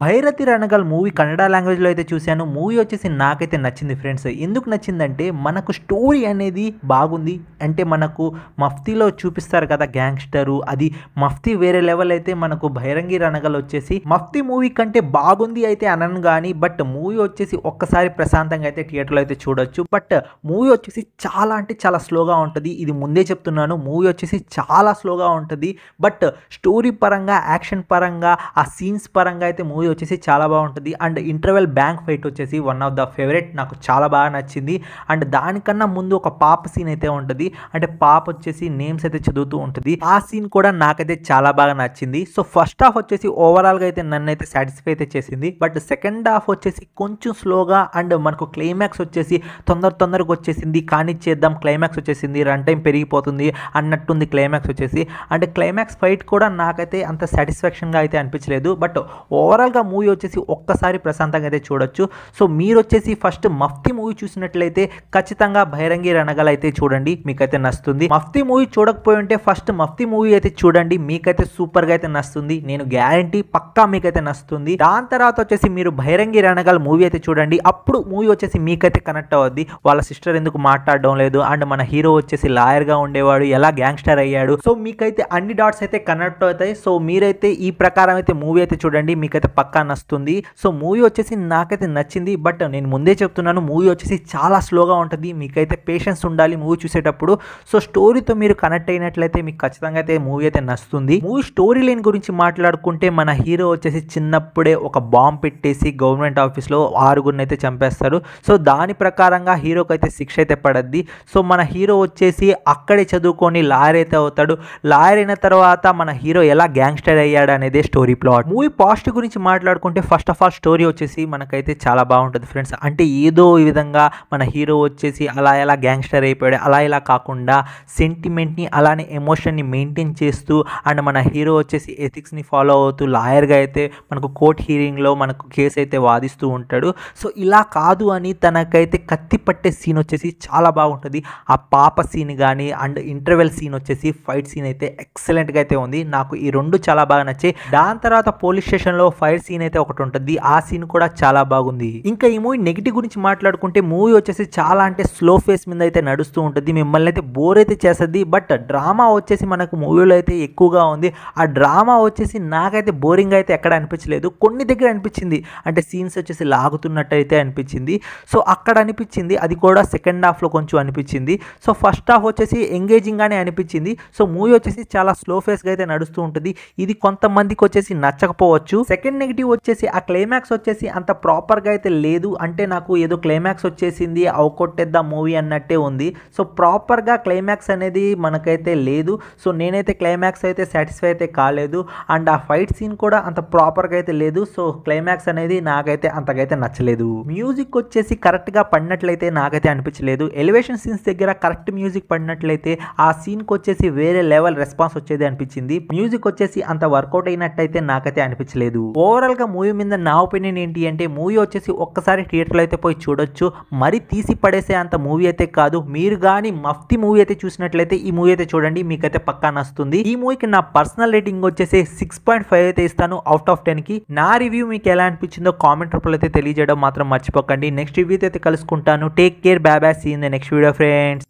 Bhairathi Ranagal movie Kannada లాంగ్వేజ్‌లో అయితే చూశాను. మూవీ వచ్చేసి నాకైతే నచ్చింది ఫ్రెండ్స్. ఎందుకు నచ్చిందంటే మనకు స్టోరీ అనేది బాగుంది. అంటే మనకు 'మఫ్తీలో' చూపిస్తారు కదా గ్యాంగ్‌స్టరు అది 'మఫ్తీ' వేరే లెవెల్ అయితే మనకు 'భైరంగి రణగల్' వచ్చేసి 'మఫ్తీ' మూవీ కంటే బాగుంది అయితే అనను గానీ బట్ మూవీ వచ్చేసి ఒక్కసారి ప్రశాంతంగా అయితే థియేటర్‌లో అయితే చూడొచ్చు. బట్ మూవీ వచ్చేసి చాలా అంటే చాలా స్లోగా ఉంటది. ఇది ముందే చెప్తున్నాను. మూవీ వచ్చేసి చాలా స్లోగా ఉంటది. బట్ స్టోరీ పరంగా, యాక్షన్ పరంగా, ఆ సీన్స్ పరంగా అయితే మూవీ వచ్చేసి చాలా బాగుంటుంది. అండ్ ఇంటర్వెల్ బ్యాంక్ ఫైట్ వచ్చేసి వన్ ఆఫ్ ద ఫేవరెట్, నాకు చాలా బాగా నచ్చింది. అండ్ దానికన్నా ముందు ఒక పాప సీన్ అయితే ఉంటుంది. అంటే పాప వచ్చేసి నేమ్స్ అయితే చదువుతూ ఉంటుంది. ఆ సీన్ కూడా నాకైతే చాలా బాగా నచ్చింది. సో ఫస్ట్ హాఫ్ వచ్చేసి ఓవరాల్గా అయితే నన్ను అయితే సాటిస్ఫై అయితే చేసింది. బట్ సెకండ్ హాఫ్ వచ్చేసి కొంచెం స్లోగా అండ్ మనకు క్లైమాక్స్ వచ్చేసి తొందరగా వచ్చేసింది. కానీ చేద్దాం క్లైమాక్స్ వచ్చేసింది, రన్ టైం పెరిగిపోతుంది అన్నట్టుంది క్లైమాక్స్ వచ్చేసి. అంటే క్లైమాక్స్ ఫైట్ కూడా నాకైతే అంత సాటిస్ఫాక్షన్గా అయితే అనిపించలేదు. బట్ ఓవరాల్గా మూవీ వచ్చేసి ఒక్కసారి ప్రశాంతంగా అయితే చూడొచ్చు. సో మీరు వచ్చేసి ఫస్ట్ 'మఫ్తీ' మూవీ చూసినట్లయితే ఖచ్చితంగా 'భైరంగి రణగల్' అయితే చూడండి, మీకైతే నచ్చుతుంది. 'మఫ్తీ' మూవీ చూడకపోయి ఉంటే ఫస్ట్ 'మఫ్తీ' మూవీ అయితే చూడండి, మీకైతే సూపర్గా అయితే నచ్చుతుంది. నేను గ్యారంటీ పక్కా మీకైతే నచ్చుతుంది. దాని తర్వాత వచ్చేసి మీరు 'భైరంగి రణగల్' మూవీ అయితే చూడండి. అప్పుడు మూవీ వచ్చేసి మీకైతే కనెక్ట్ అవుద్ది. వాళ్ళ సిస్టర్ ఎందుకు మాట్లాడడం లేదు, అండ్ మన హీరో వచ్చేసి లాయర్గా ఉండేవాడు ఎలా గ్యాంగ్స్టర్ అయ్యాడు. సో మీకైతే అన్ని డాట్స్ అయితే కనెక్ట్ అవుతాయి. సో మీరైతే ఈ ప్రకారం అయితే మూవీ అయితే చూడండి, మీకైతే పక్కా నచ్చుతుంది. సో మూవీ వచ్చేసి నాకైతే నచ్చింది. బట్ నేను ముందే చెప్తున్నాను, మూవీ వచ్చేసి చాలా స్లోగా ఉంటుంది. మీకైతే పేషెన్స్ ఉండాలి మూవీ చూసేటప్పుడు. సో స్టోరీతో మీరు కనెక్ట్ అయినట్లయితే మీకు ఖచ్చితంగా అయితే మూవీ అయితే నచ్చుతుంది. మూవీ స్టోరీ లైన్ గురించి మాట్లాడుకుంటే మన హీరో వచ్చేసి చిన్నప్పుడే ఒక బాంబ్ పెట్టేసి గవర్నమెంట్ ఆఫీస్లో 6గురిని అయితే చంపేస్తారు. సో దాని ప్రకారంగా హీరోకి అయితే శిక్ష అయితే పడద్ది. సో మన హీరో వచ్చేసి అక్కడే చదువుకొని లాయర్ అయితే అవుతాడు. లాయర్ అయిన తర్వాత మన హీరో ఎలా గ్యాంగ్స్టర్ అయ్యాడు అనేది స్టోరీ ప్లాట్. మూవీ పాజిటివ్ గురించి మాట్లాడుకుంటే ఫస్ట్ ఆఫ్ ఆల్ స్టోరీ వచ్చేసి మనకైతే చాలా బాగుంటుంది ఫ్రెండ్స్. అంటే ఏదో ఈ విధంగా మన హీరో వచ్చేసి అలా ఎలా గ్యాంగ్స్టర్ అయిపోయాడు అలా ఇలా కాకుండా సెంటిమెంట్ని అలానే ఎమోషన్ని మెయింటైన్ చేస్తూ అండ్ మన హీరో వచ్చేసి ఎథిక్స్ని ఫాలో అవుతూ లాయర్గా అయితే మనకు కోర్ట్ హీరింగ్లో మనకు కేసు అయితే వాదిస్తూ ఉంటాడు. సో ఇలా కాదు అని తనకైతే కత్తి పట్టే సీన్ వచ్చేసి చాలా బాగుంటుంది. ఆ పాప సీన్ కానీ అండ్ ఇంటర్వెల్ సీన్ వచ్చేసి ఫైట్ సీన్ అయితే ఎక్సలెంట్గా అయితే ఉంది. నాకు ఈ రెండు చాలా బాగా నచ్చాయి. దాని తర్వాత పోలీస్ స్టేషన్లో ఫైట్ సీన్ అయితే ఒకటి ఉంటుంది. ఆ సీన్ కూడా చాలా బాగుంది. ఇంకా ఈ మూవీ నెగిటివ్ గురించి మాట్లాడుకుంటే మూవీ వచ్చేసి చాలా అంటే స్లో ఫేస్ మీద అయితే నడుస్తూ ఉంటుంది. మిమ్మల్ని అయితే బోర్ అయితే చేస్తుంది. బట్ డ్రామా వచ్చేసి మనకు మూవీలో అయితే ఎక్కువగా ఉంది. ఆ డ్రామా వచ్చేసి నాకైతే బోరింగ్ అయితే ఎక్కడ అనిపించలేదు. కొన్ని దగ్గర అనిపించింది, అంటే సీన్స్ వచ్చేసి లాగుతున్నట్టు అయితే అనిపించింది. సో అక్కడ అనిపించింది, అది కూడా సెకండ్ హాఫ్లో కొంచెం అనిపించింది. సో ఫస్ట్ హాఫ్ వచ్చేసి ఎంగేజింగ్ గానే అనిపించింది. సో మూవీ వచ్చేసి చాలా స్లో ఫేస్గా అయితే నడుస్తూ ఉంటుంది. ఇది కొంతమందికి వచ్చేసి నచ్చకపోవచ్చు. సెకండ్ నెగిటివ్ వచ్చేసి ఆ క్లైమాక్స్ వచ్చేసి అంత ప్రాపర్గా అయితే లేదు. అంటే నాకు ఏదో క్లైమాక్స్ వచ్చేసింది అవకొట్టేద్దాం మూవీ అన్నట్టే ఉంది. సో ప్రాపర్గా క్లైమాక్స్ అనేది మనకైతే లేదు. సో నేనైతే క్లైమాక్స్ అయితే సాటిస్ఫై అయితే కాలేదు. అండ్ ఆ ఫైట్ సీన్ కూడా అంత ప్రాపర్గా అయితే లేదు. సో క్లైమాక్స్ అనేది నాకైతే అంతకైతే నచ్చలేదు. మ్యూజిక్ వచ్చేసి కరెక్ట్గా పడినట్లయితే నాకైతే అనిపించలేదు. ఎలివేషన్ సీన్స్ దగ్గర కరెక్ట్ మ్యూజిక్ పడినట్లయితే ఆ సీన్కి వచ్చేసి వేరే లెవెల్ రెస్పాన్స్ వచ్చేది అనిపించింది. మ్యూజిక్ వచ్చేసి అంత వర్కౌట్ అయినట్టయితే నాకైతే అనిపించలేదు. ఓవరాల్గా మూవీ మీద నా ఒపీనియన్ ఏంటి అంటే మూవీ వచ్చేసి ఒక్కసారి థియేటర్లో అయితే పోయి చూడొచ్చు. మరి తీసి పడేసే అంత మూవీ అయితే కాదు. మీరు కానీ 'మఫ్తీ' మూవీ అయితే చూసినట్లయితే ఈ మూవీ అయితే చూడండి, మీకైతే పక్కా నచ్చుతుంది. ఈ మూవీకి నా పర్సనల్ రేటింగ్ వచ్చేసి 6.5 అయితే ఇస్తాను అవుట్ ఆఫ్ 10కి. నా రివ్యూ మీకు ఎలా అనిపించిందో కామెంట్ రూపంలో అయితే తెలియజేయడం మాత్రం మర్చిపోకండి. నెక్స్ట్ రివ్యూ అయితే కలుసుకుంటాను. Take care, bye bye, see in the next video friends.